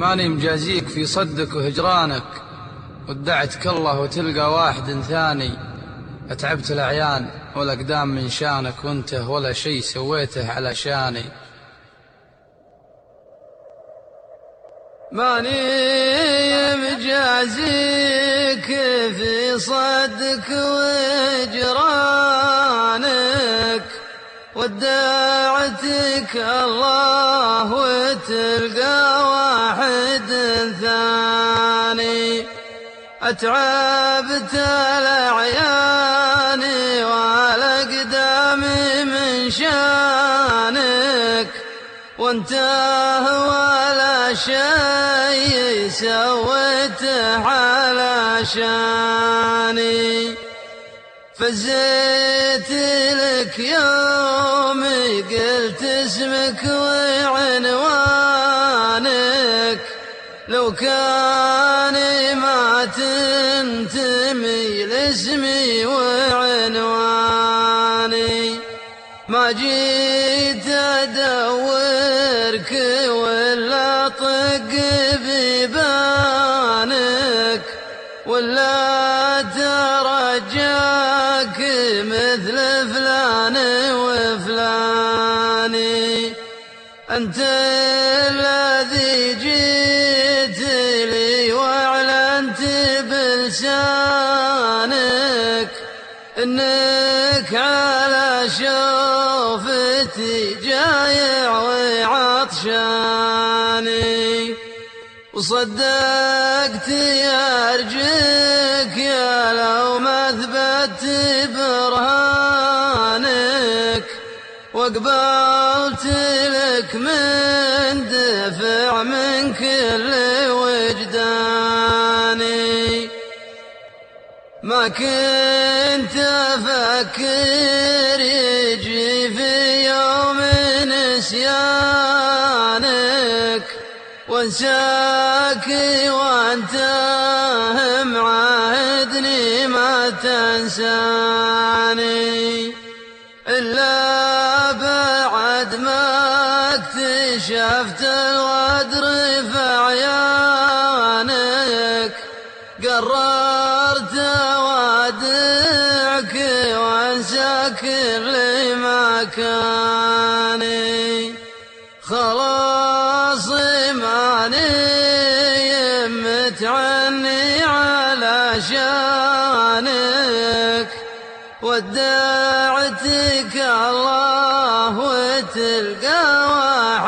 ماني مجازيك في صدك وهجرانك، ودعتك الله وتلقى واحد ثاني. أتعبت الأعيان والأقدام من شانك، وانته ولا شي سويته علشاني. ماني مجازيك في صدك وهجرانك، ودعتك الله وتلقى واحد ثاني. أتعبت الأعيان والأقدام من شانك، وانته ولا شيء سويته علشاني. فزيت لك يومي قلت اسمك وعنوانك، لو كان ما تنتمي لاسمي وعنواني. ما جيت أدورك ولا طق بيبانك، ولا ترجاك مثل فلان وفلاني. أنت الذي جيت لي وأعلنت بلسانك إنك على شوفتي جايع وعطشاني. وصدقت أرجك يا لو ما أثبت برهانك، وقبلت لك من دفع من كل وجداني. ما كنت أفكر يجي في يوم نسيانك، وانساك وانت معاهدني ما تنساني. إلا بعد ما اكتشفت الغدر في عيانك، قررت أودعك وانسى كل مكاني. خلاص ماني متعني علشانك، ودعتك الله وتلقى واحد